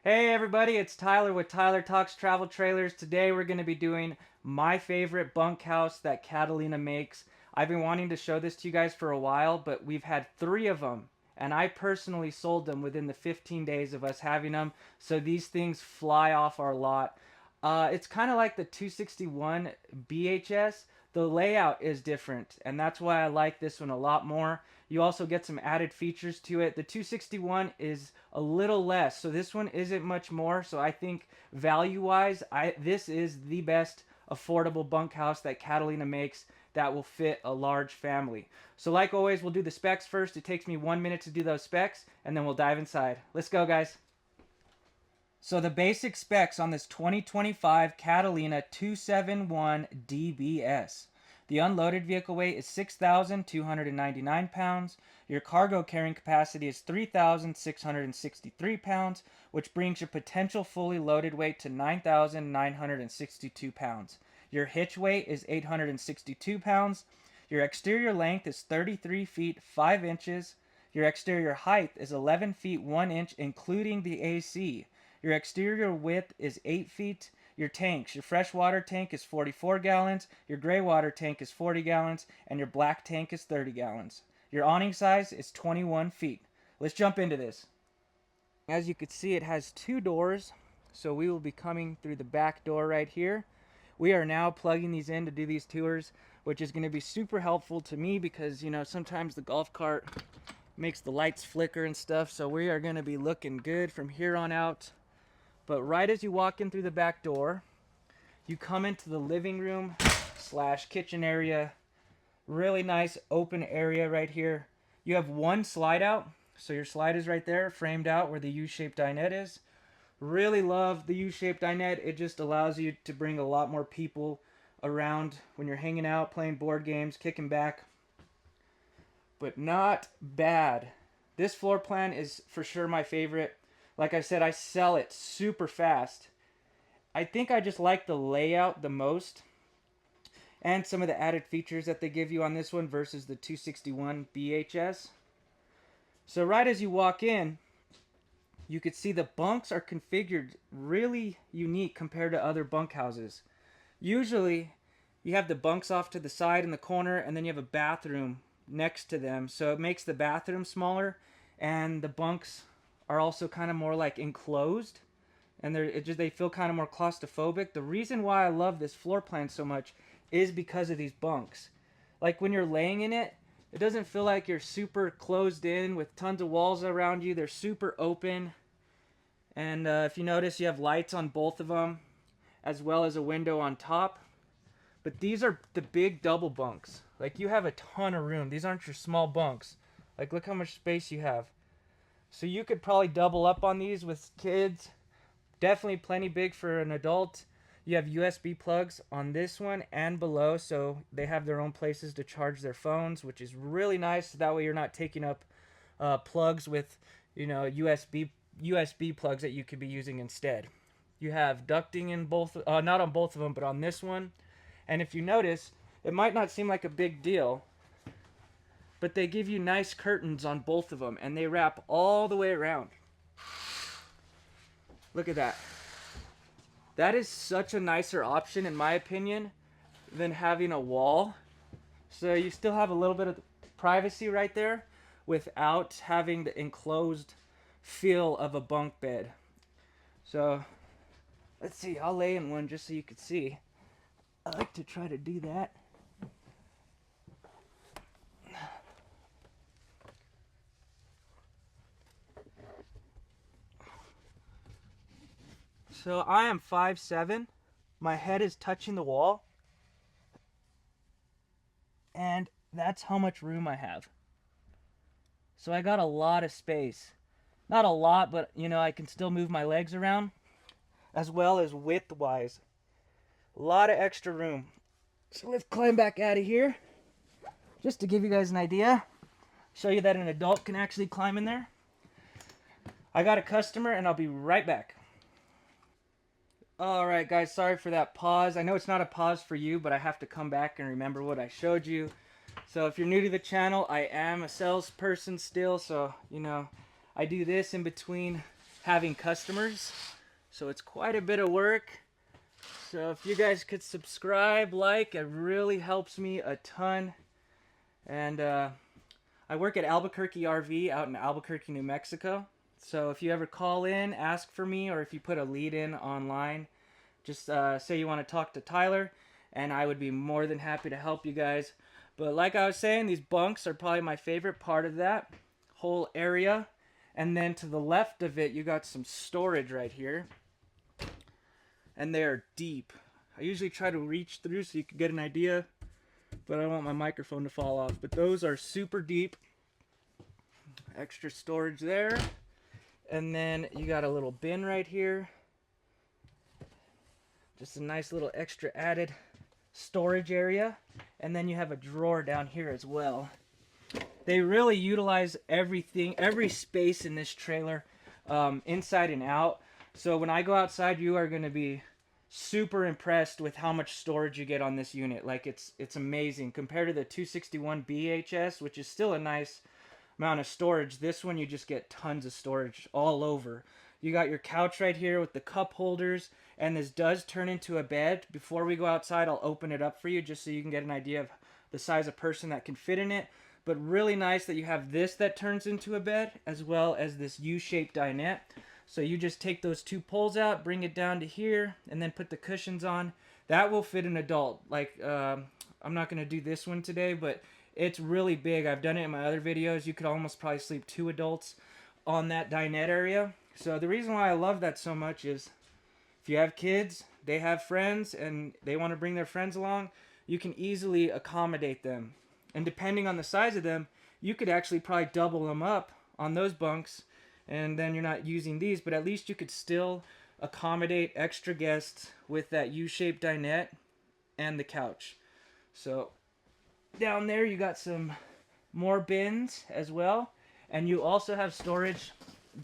Hey everybody, it's Tyler with Tyler Talks Travel Trailers. Today we're going to be doing my favorite bunkhouse that Catalina makes. I've been wanting to show this to you guys for a while, but we've had 3 of them. And I personally sold them within the 15 days of us having them. So these things fly off our lot. It's kind of like the 261 BHS. The layout is different, and that's why I like this one a lot more. You also get some added features to it. The 261 is a little less, so this one isn't much more. So I think value-wise, this is the best affordable bunkhouse that Catalina makes that will fit a large family. So like always, we'll do the specs first. It takes me 1 minute to do those specs, and then we'll dive inside. Let's go, guys. So the basic specs on this 2025 Catalina 271 DBS. The unloaded vehicle weight is 6,299 pounds. Your cargo carrying capacity is 3,663 pounds, which brings your potential fully loaded weight to 9,962 pounds. Your hitch weight is 862 pounds. Your exterior length is 33 feet 5 inches. Your exterior height is 11 feet 1 inch, including the AC. Your exterior width is 8 feet. Your tanks, your freshwater tank is 44 gallons, your gray water tank is 40 gallons, and your black tank is 30 gallons. Your awning size is 21 feet. Let's jump into this. As you can see, it has 2 doors, so we will be coming through the back door right here. We are now plugging these in to do these tours, which is going to be super helpful to me because, you know, sometimes the golf cart makes the lights flicker and stuff, so we are going to be looking good from here on out. But right as you walk in through the back door, you come into the living room / kitchen area. Really nice open area right here. You have one slide out, so your slide is right there, framed out where the U-shaped dinette is. Really love the U-shaped dinette. It just allows you to bring a lot more people around when you're hanging out, playing board games, kicking back. But not bad. This floor plan is for sure my favorite. Like I said, I sell it super fast. I think I just like the layout the most and some of the added features that they give you on this one versus the 261 BHS. So right as you walk in, you could see the bunks are configured really unique compared to other bunkhouses. Usually you have the bunks off to the side in the corner, and then you have a bathroom next to them, so it makes the bathroom smaller, and the bunks are also kind of more like enclosed, and they feel kind of more claustrophobic. The reason why I love this floor plan so much is because of these bunks. Like when you're laying in it, it doesn't feel like you're super closed in with tons of walls around you. They're super open, and if you notice, you have lights on both of them as well as a window on top. But these are the big double bunks. Like, you have a ton of room. These aren't your small bunks. Like, look how much space you have. So you could probably double up on these with kids. Definitely plenty big for an adult. You have USB plugs on this one and below, so they have their own places to charge their phones, which is really nice. That way you're not taking up plugs with, you know, USB plugs that you could be using instead. You have ducting in both, not on both of them, but on this one. And if you notice, it might not seem like a big deal, but they give you nice curtains on both of them, and they wrap all the way around. Look at that. That is such a nicer option, in my opinion, than having a wall. So you still have a little bit of privacy right there without having the enclosed feel of a bunk bed. So let's see, I'll lay in one just so you can see. I like to try to do that. So I am 5'7". My head is touching the wall. And that's how much room I have. So I got a lot of space. Not a lot, but you know, I can still move my legs around. As well as width-wise. A lot of extra room. So let's climb back out of here. Just to give you guys an idea. Show you that an adult can actually climb in there. I got a customer and I'll be right back. Alright guys, sorry for that pause. I know it's not a pause for you, but I have to come back and remember what I showed you. So if you're new to the channel, I am a salesperson still, so you know, I do this in between having customers. So it's quite a bit of work. So if you guys could subscribe, like, it really helps me a ton. And I work at Albuquerque RV out in Albuquerque, New Mexico. So if you ever call in, ask for me, or if you put a lead in online, just say you want to talk to Tyler, and I would be more than happy to help you guys. But like I was saying, these bunks are probably my favorite part of that whole area. And then to the left of it, you got some storage right here. And they are deep. I usually try to reach through so you can get an idea, but I don't want my microphone to fall off. But those are super deep. Extra storage there. And then you got a little bin right here. Just a nice little extra added storage area. And then you have a drawer down here as well. They really utilize everything, every space in this trailer, inside and out. So when I go outside, you are going to be super impressed with how much storage you get on this unit. Like it's amazing compared to the 261 BHS, which is still a nice amount of storage. This one you just get tons of storage all over. You got your couch right here with the cup holders, and this does turn into a bed. Before we go outside, I'll open it up for you just so you can get an idea of the size of person that can fit in it. But really nice that you have this that turns into a bed, as well as this U-shaped dinette. So you just take those two poles out, bring it down to here, and then put the cushions on. That will fit an adult. Like, I'm not going to do this one today, but it's really big. I've done it in my other videos. You could almost probably sleep 2 adults on that dinette area. So the reason why I love that so much is if you have kids, they have friends, and they want to bring their friends along, you can easily accommodate them. And depending on the size of them, you could actually probably double them up on those bunks, and then you're not using these, but at least you could still accommodate extra guests with that U-shaped dinette and the couch. So down there you got some more bins as well, and you also have storage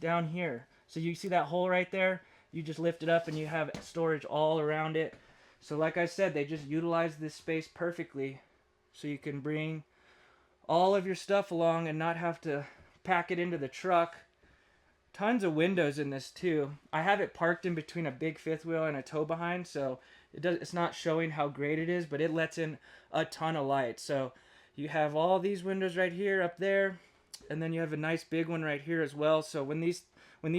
down here. So you see that hole right there? You just lift it up and you have storage all around it. So like I said, they just utilize this space perfectly, so you can bring all of your stuff along and not have to pack it into the truck. Tons of windows in this too. I have it parked in between a big fifth wheel and a tow behind, so it's not showing how great it is, but it lets in a ton of light. So you have all these windows right here, up there, and then you have a nice big one right here as well. So when these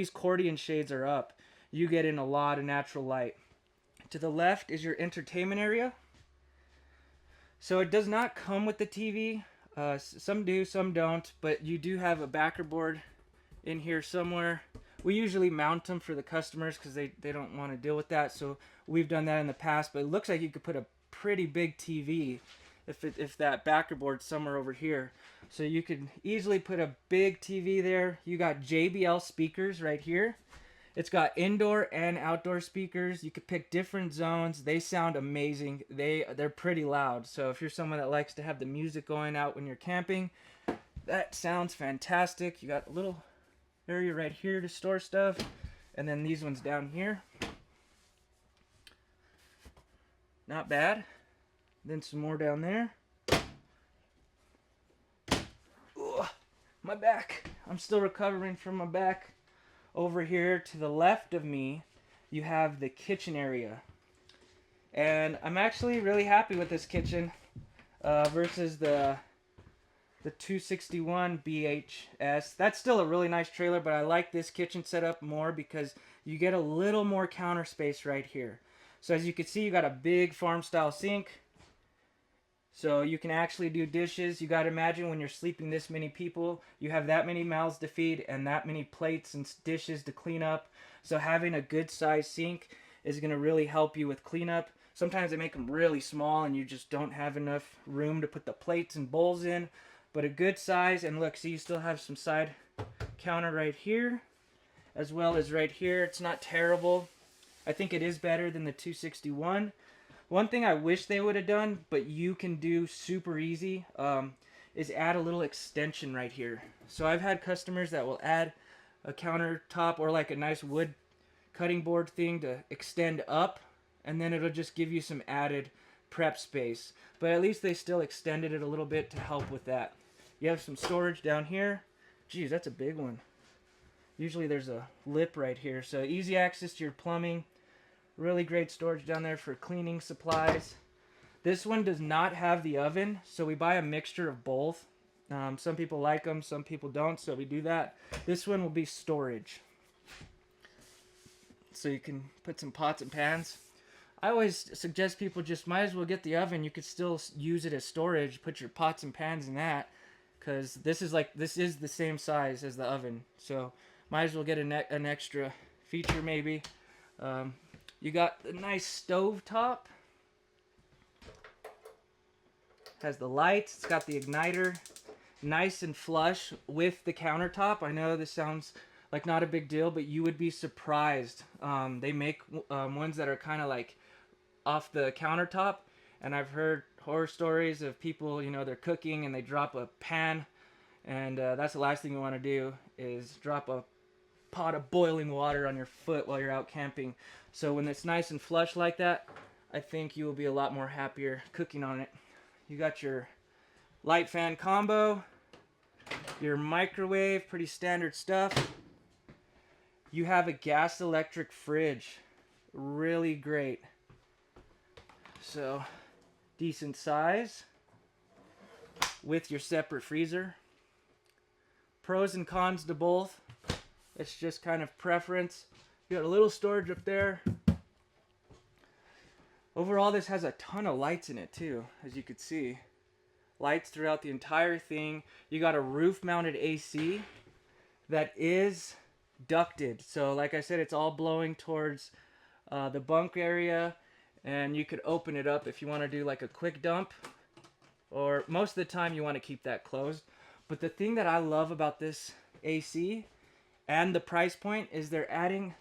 accordion shades are up, you get in a lot of natural light. To the left is your entertainment area. So it does not come with the TV. Some do, some don't, but you do have a backer board in here somewhere. We usually mount them for the customers because they don't want to deal with that, so we've done that in the past. But it looks like you could put a pretty big TV if that backer board's somewhere over here. So you could easily put a big TV there. You got JBL speakers right here. It's got indoor and outdoor speakers. You could pick different zones. They sound amazing. They're pretty loud. So if you're someone that likes to have the music going out when you're camping, that sounds fantastic. You got a little area right here to store stuff, and then these ones down here. Not bad. Then some more down there. Ooh, my back. I'm still recovering from my back. Over here to the left of me, you have the kitchen area. And I'm actually really happy with this kitchen versus the 261 BHS. That's still a really nice trailer, but I like this kitchen setup more because you get a little more counter space right here. So as you can see, you got a big farm style sink. So you can actually do dishes. You got to imagine when you're sleeping this many people, you have that many mouths to feed and that many plates and dishes to clean up. So having a good size sink is going to really help you with cleanup. Sometimes they make them really small and you just don't have enough room to put the plates and bowls in. But a good size, and look, see, you still have some side counter right here as well as right here. It's not terrible. I think it is better than the 261. One thing I wish they would have done, but you can do super easy, is add a little extension right here. So I've had customers that will add a countertop or like a nice wood cutting board thing to extend up, and then it'll just give you some added prep space. But at least they still extended it a little bit to help with that. You have some storage down here. Geez, that's a big one. Usually there's a lip right here. So easy access to your plumbing. Really great storage down there for cleaning supplies. This one does not have the oven, so we buy a mixture of both. Some people like them, some people don't, so we do that. This one will be storage. So you can put some pots and pans. I always suggest people just might as well get the oven. You could still use it as storage. Put your pots and pans in that, because this is the same size as the oven. So might as well get an extra feature maybe. You got the nice stove top. Has the lights. It's got the igniter. Nice and flush with the countertop. I know this sounds like not a big deal, but you would be surprised. They make ones that are kind of like off the countertop, and I've heard horror stories of people, you know, they're cooking and they drop a pan, and that's the last thing you want to do is drop a pot of boiling water on your foot while you're out camping. So when it's nice and flush like that, I think you will be a lot more happier cooking on it. You got your light fan combo, your microwave, pretty standard stuff. You have a gas electric fridge, really great. So decent size with your separate freezer. Pros and cons to both. It's just kind of preference. You got a little storage up there. Overall, this has a ton of lights in it too, as you could see. Lights throughout the entire thing. You got a roof mounted AC that is ducted. So like I said, it's all blowing towards the bunk area, and you could open it up if you want to do like a quick dump, or most of the time you want to keep that closed. But the thing that I love about this AC and the price point is they're adding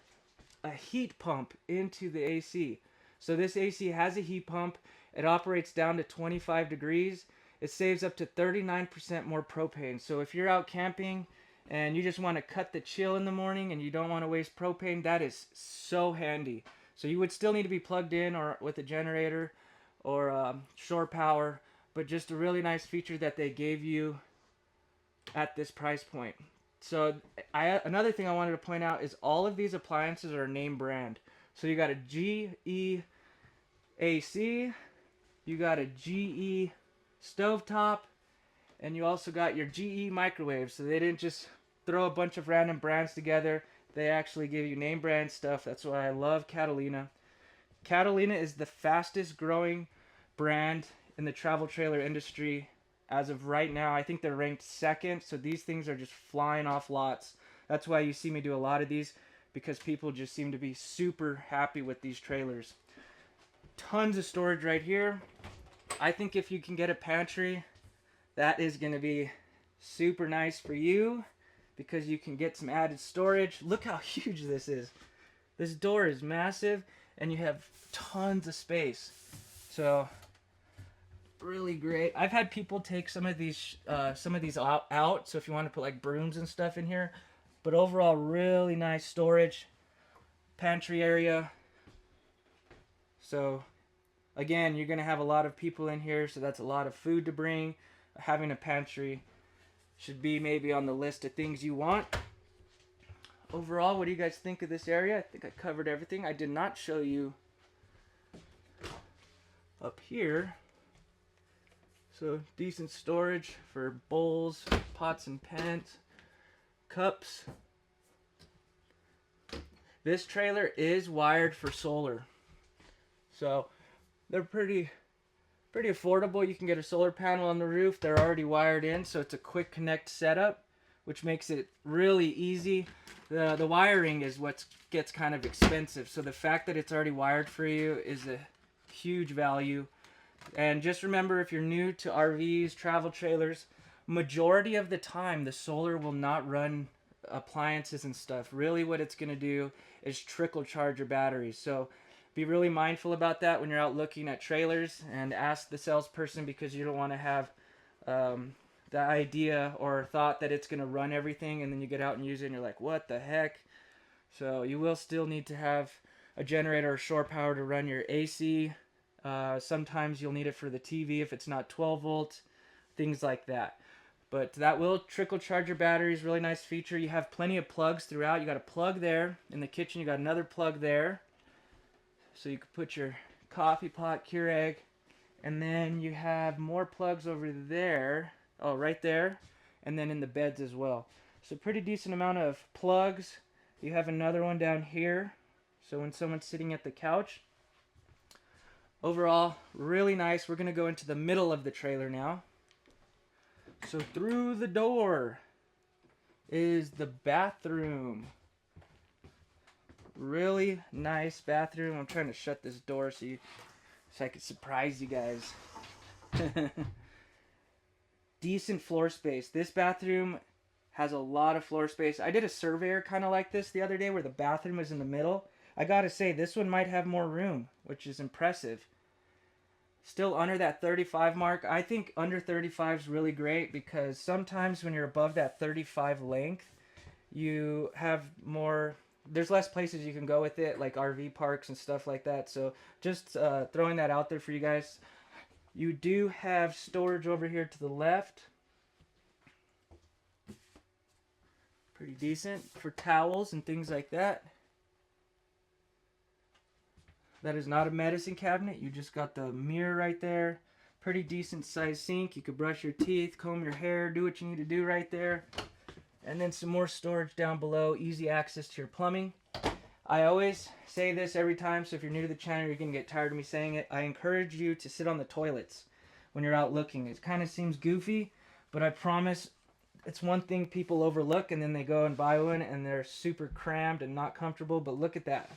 a heat pump into the AC. So this AC has a heat pump. It operates down to 25 degrees. It saves up to 39% more propane. So if you're out camping and you just want to cut the chill in the morning and you don't want to waste propane, that is so handy. So you would still need to be plugged in or with a generator or shore power, but just a really nice feature that they gave you at this price point. So another thing I wanted to point out is all of these appliances are name brand. So you got a GE AC, you got a GE stovetop, and you also got your GE microwave. So they didn't just throw a bunch of random brands together. They actually give you name brand stuff. That's why I love Catalina. Catalina is the fastest growing brand in the travel trailer industry as of right now. I think they're ranked second. So these things are just flying off lots. That's why you see me do a lot of these, because people just seem to be super happy with these trailers. Tons of storage right here. I think if you can get a pantry, that is going to be super nice for you, because you can get some added storage. Look how huge this is. This door is massive, and you have tons of space. So really great. I've had people take some of these out. So if you want to put like brooms and stuff in here, but overall really nice storage, pantry area. So again, you're gonna have a lot of people in here, so that's a lot of food to bring. Having a pantry should be maybe on the list of things you want. Overall, what do you guys think of this area? I think I covered everything. I did not show you up here. So decent storage for bowls, pots and pans, cups. This trailer is wired for solar. So they're pretty affordable. You can get a solar panel on the roof. They're already wired in, so it's a quick connect setup, which makes it really easy. The wiring is what gets kind of expensive. So the fact that it's already wired for you is a huge value. And just remember, if you're new to RVs, travel trailers, majority of the time the solar will not run appliances and stuff. Really what it's going to do is trickle charge your batteries. So be really mindful about that when you're out looking at trailers, and ask the salesperson, because you don't want to have the idea or thought that it's going to run everything, and then you get out and use it and you're like, what the heck? So you will still need to have a generator or shore power to run your AC. Sometimes you'll need it for the TV if it's not 12 volts, things like that. But that will trickle charge your batteries. Really nice feature. You have plenty of plugs throughout. You got a plug there in the kitchen. You got another plug there, so you can put your coffee pot, Keurig, and then you have more plugs over there. Oh, right there, and then in the beds as well. So pretty decent amount of plugs. You have another one down here, so when someone's sitting at the couch. Overall, really nice. We're gonna go into the middle of the trailer now. So through the door is the bathroom. Really nice bathroom. I'm trying to shut this door so I can surprise you guys. Decent floor space. This bathroom has a lot of floor space. I did a surveyor kind of like this the other day where the bathroom was in the middle. I gotta say, this one might have more room, which is impressive. Still under that 35 mark. I think under 35 is really great because sometimes when you're above that 35 length, you have more, there's less places you can go with it, like RV parks and stuff like that. So just throwing that out there for you guys. You do have storage over here to the left. Pretty decent for towels and things like that. That is not a medicine cabinet. You just got the mirror right there. Pretty decent sized sink. You could brush your teeth, comb your hair, do what you need to do right there. And then some more storage down below. Easy access to your plumbing. I always say this every time, so if you're new to the channel, you're going to get tired of me saying it. I encourage you to sit on the toilets when you're out looking. It kind of seems goofy, but I promise it's one thing people overlook, and then they go and buy one, and they're super crammed and not comfortable. But look at that.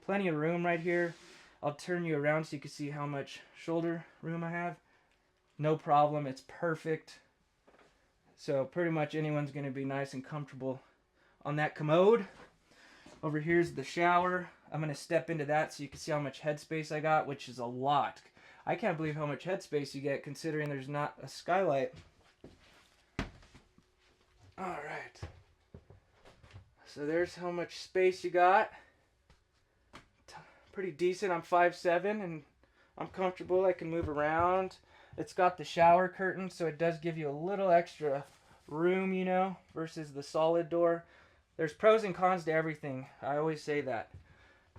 Plenty of room right here. I'll turn you around so you can see how much shoulder room I have. No problem. It's perfect. So pretty much anyone's going to be nice and comfortable on that commode. Over here's the shower. I'm going to step into that so you can see how much headspace I got, which is a lot. I can't believe how much headspace you get considering there's not a skylight. Alright. So there's how much space you got. Pretty decent. I'm 5'7" and I'm comfortable. I can move around. It's got the shower curtain, so it does give you a little extra room, you know, versus the solid door. There's pros and cons to everything. I always say that.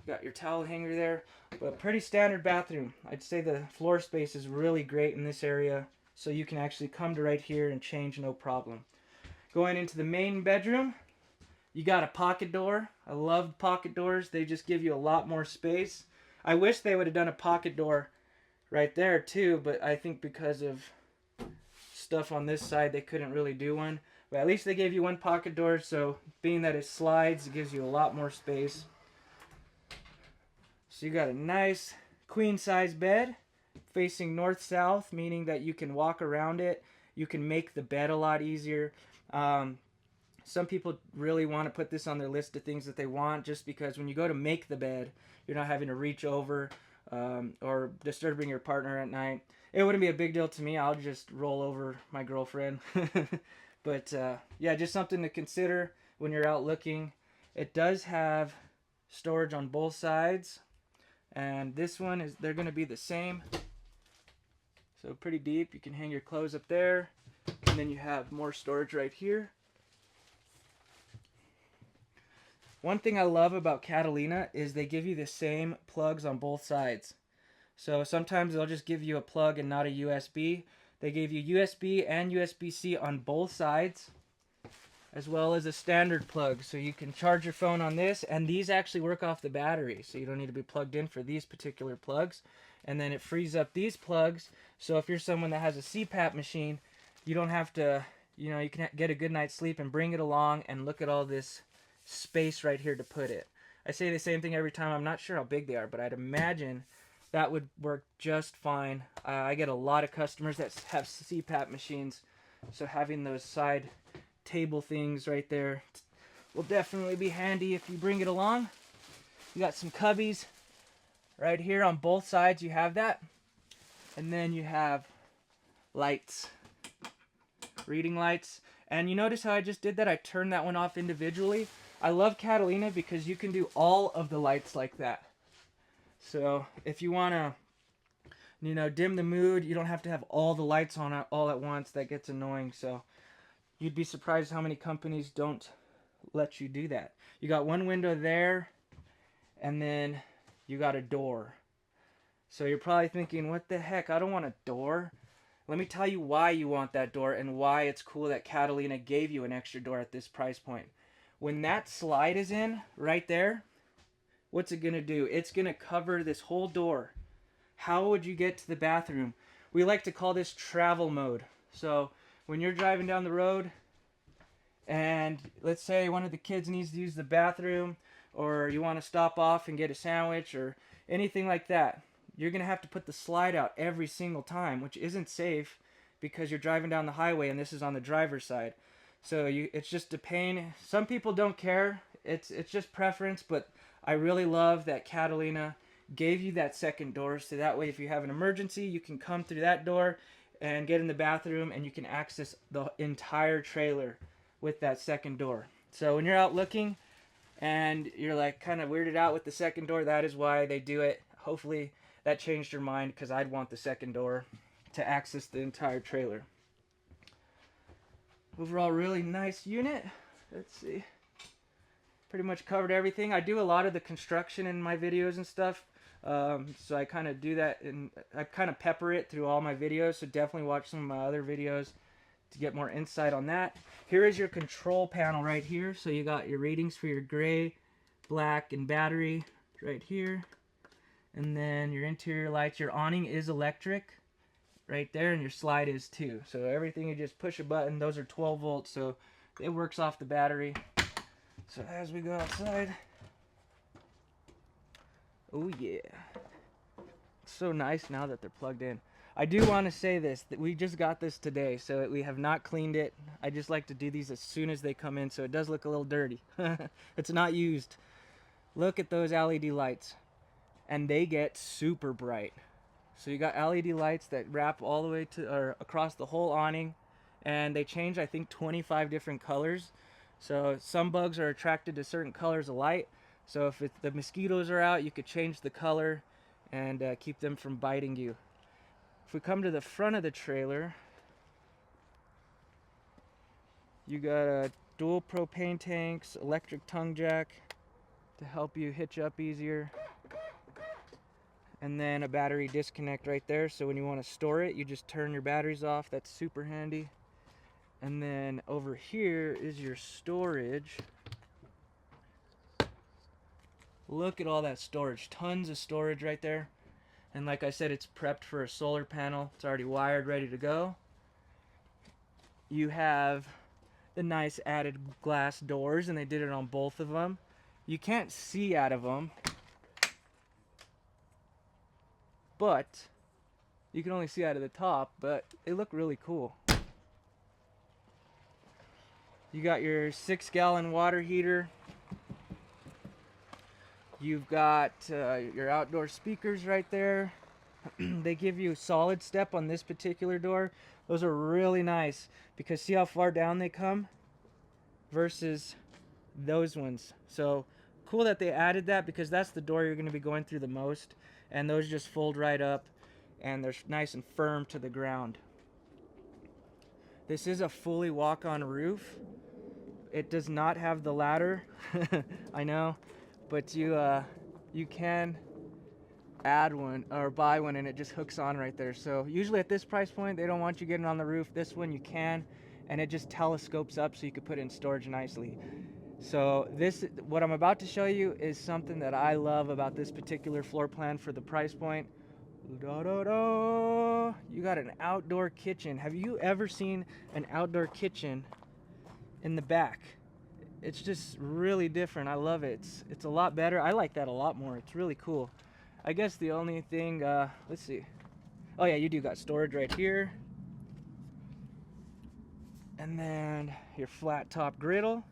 You got your towel hanger there, but pretty standard bathroom. I'd say the floor space is really great in this area, so you can actually come to right here and change no problem. Going into the main bedroom, you got a pocket door. I love pocket doors. They just give you a lot more space. I wish they would have done a pocket door right there too, but I think because of stuff on this side, they couldn't really do one. But at least they gave you one pocket door, so being that it slides, it gives you a lot more space. So you got a nice queen size bed facing north-south, meaning that you can walk around it. You can make the bed a lot easier. Some people really want to put this on their list of things that they want, just because when you go to make the bed, you're not having to reach over or disturbing your partner at night. It wouldn't be a big deal to me. I'll just roll over my girlfriend. But yeah, just something to consider when you're out looking. It does have storage on both sides, and this one is, they're going to be the same. So pretty deep. You can hang your clothes up there, and then you have more storage right here. One thing I love about Catalina is they give you the same plugs on both sides. So sometimes they'll just give you a plug and not a USB. They gave you USB and USB-C on both sides, as well as a standard plug. So you can charge your phone on this, and these actually work off the battery, so you don't need to be plugged in for these particular plugs. And then it frees up these plugs, so if you're someone that has a CPAP machine, you don't have to, you know, you can get a good night's sleep and bring it along, and look at all this space right here to put it. I say the same thing every time. I'm not sure how big they are, but I'd imagine that would work just fine. I get a lot of customers that have CPAP machines, so having those side table things right there will definitely be handy if you bring it along. You got some cubbies right here on both sides. You have that, and then you have lights, reading lights. And you notice how I just did that? I turned that one off individually. I love Catalina because you can do all of the lights like that. So if you want to you know, dim the mood. You don't have to have all the lights on all at once. That gets annoying. So you'd be surprised how many companies don't let you do that. You got one window there, and then you got a door. So you're probably thinking, what the heck? I don't want a door. Let me tell you why you want that door and why it's cool that Catalina gave you an extra door at this price point. When that slide is in right there, what's it going to do? It's going to cover this whole door. How would you get to the bathroom? We like to call this travel mode. So when you're driving down the road and let's say one of the kids needs to use the bathroom, or you want to stop off and get a sandwich or anything like that, you're going to have to put the slide out every single time, which isn't safe because you're driving down the highway and this is on the driver's side. So it's just a pain. Some people don't care. It's just preference, but I really love that Catalina gave you that second door, so that way if you have an emergency, you can come through that door and get in the bathroom, and you can access the entire trailer with that second door. So when you're out looking and you're like kind of weirded out with the second door, that is why they do it. Hopefully that changed your mind, because I'd want the second door to access the entire trailer. Overall, really nice unit. Let's see. Pretty much covered everything. I do a lot of the construction in my videos and stuff. So I kind of do that, and I kind of pepper it through all my videos. So definitely watch some of my other videos to get more insight on that. Here is your control panel right here. So you got your ratings for your gray, black, and battery right here. And then your interior lights. Your awning is electric right there, and your slide is too. So everything, you just push a button. Those are 12 volts, so it works off the battery. So as we go outside, oh yeah, it's so nice now that they're plugged in. I do want to say this, that we just got this today, so we have not cleaned it. I just like to do these as soon as they come in, so it does look a little dirty. It's not used. Look at those LED lights, and they get super bright. So you got LED lights that wrap all the way to, or across the whole awning, and they change, I think, 25 different colors. So some bugs are attracted to certain colors of light. So if the mosquitoes are out, you could change the color and keep them from biting you. If we come to the front of the trailer, you got dual propane tanks, electric tongue jack to help you hitch up easier, and then a battery disconnect right there. So when you want to store it, you just turn your batteries off. That's super handy. And then over here is your storage. Look at all that storage. Tons of storage right there. And like I said, it's prepped for a solar panel. It's already wired, ready to go. You have the nice added glass doors, and they did it on both of them. You can't see out of them, but you can only see out of the top, but they look really cool. You got your 6-gallon water heater. You've got your outdoor speakers right there. They give you solid step on this particular door. Those are really nice because see how far down they come versus those ones. So cool that they added that, because that's the door you're going to be going through the most, and those just fold right up and they're nice and firm to the ground. This is a fully walk-on roof. It does not have the ladder. I know, but you can add one or buy one, and it just hooks on right there. So usually at this price point, they don't want you getting on the roof. This one you can, and it just telescopes up so you can put it in storage nicely. So what I'm about to show you is something that I love about this particular floor plan for the price point. You got an outdoor kitchen. Have you ever seen an outdoor kitchen in the back? It's just really different. I love it. It's a lot better. I like that a lot more. It's really cool. I guess the only thing, let's see. Oh yeah, you do got storage right here. And then your flat top griddle.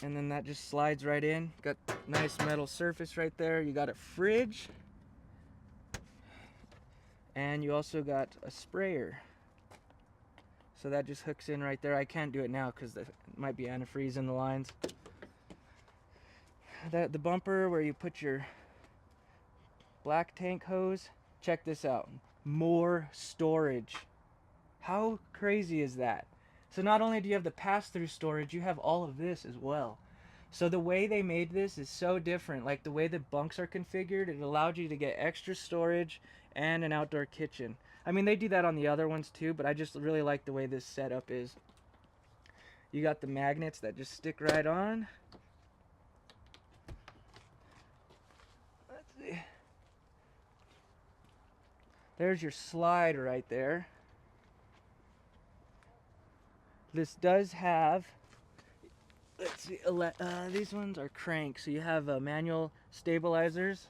And then that just slides right in. Got nice metal surface right there. You got a fridge. And you also got a sprayer. So that just hooks in right there. I can't do it now because there might be antifreeze in the lines. The bumper where you put your black tank hose. Check this out. More storage. How crazy is that? So not only do you have the pass-through storage, you have all of this as well. So the way they made this is so different. Like the way the bunks are configured, it allowed you to get extra storage and an outdoor kitchen. I mean, they do that on the other ones too, but I just really like the way this setup is. You got the magnets that just stick right on. Let's see. There's your slide right there. This does have, let's see, these ones are cranks, so you have manual stabilizers.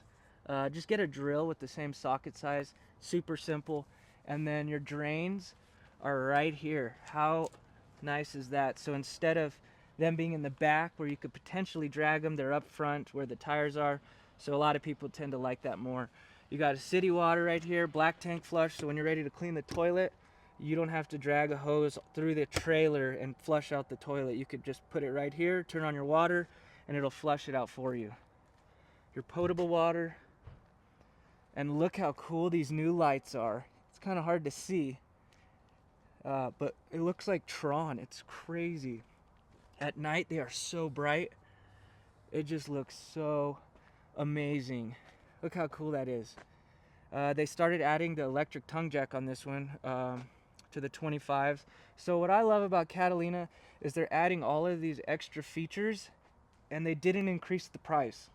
Just get a drill with the same socket size, super simple. And then your drains are right here. How nice is that? So instead of them being in the back where you could potentially drag them, they're up front where the tires are. So a lot of people tend to like that more. You got a city water right here, black tank flush, so when you're ready to clean the toilet, you don't have to drag a hose through the trailer and flush out the toilet. You could just put it right here, turn on your water, and it'll flush it out for you. Your potable water. And look how cool these new lights are. It's kind of hard to see, but it looks like Tron. It's crazy. At night, they are so bright. It just looks so amazing. Look how cool that is. They started adding the electric tongue jack on this one to the 25s. So what I love about Catalina is they're adding all of these extra features and they didn't increase the price.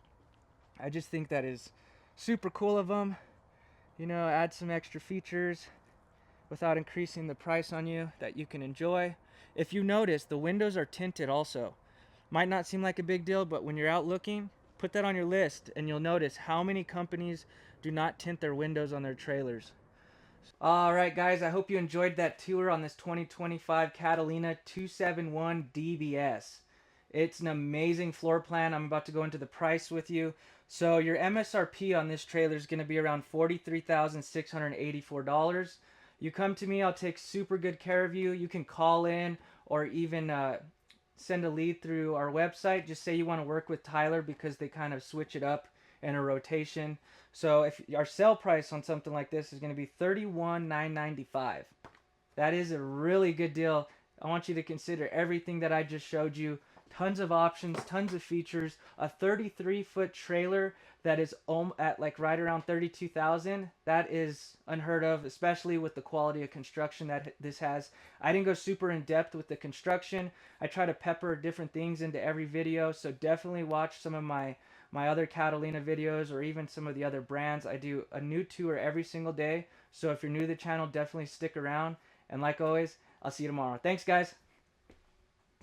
I just think that is super cool of them. You know, add some extra features without increasing the price on you that you can enjoy. If you notice, the windows are tinted also. Might not seem like a big deal, but when you're out looking, put that on your list and you'll notice how many companies do not tint their windows on their trailers. Alright guys, I hope you enjoyed that tour on this 2025 Catalina 271 DBS. It's an amazing floor plan. I'm about to go into the price with you. So your MSRP on this trailer is going to be around $43,684. You come to me, I'll take super good care of you. You can call in or even send a lead through our website. Just say you want to work with Tyler because they kind of switch it up in a rotation. So if our sale price on something like this is going to be $31,995. That is a really good deal. I want you to consider everything that I just showed you. Tons of options, tons of features. A 33-foot trailer that is at like right around $32,000. That is unheard of, especially with the quality of construction that this has. I didn't go super in depth with the construction. I try to pepper different things into every video, so definitely watch some of my other Catalina videos or even some of the other brands. I do a new tour every single day, so if you're new to the channel, definitely stick around. And like always, I'll see you tomorrow. Thanks, guys.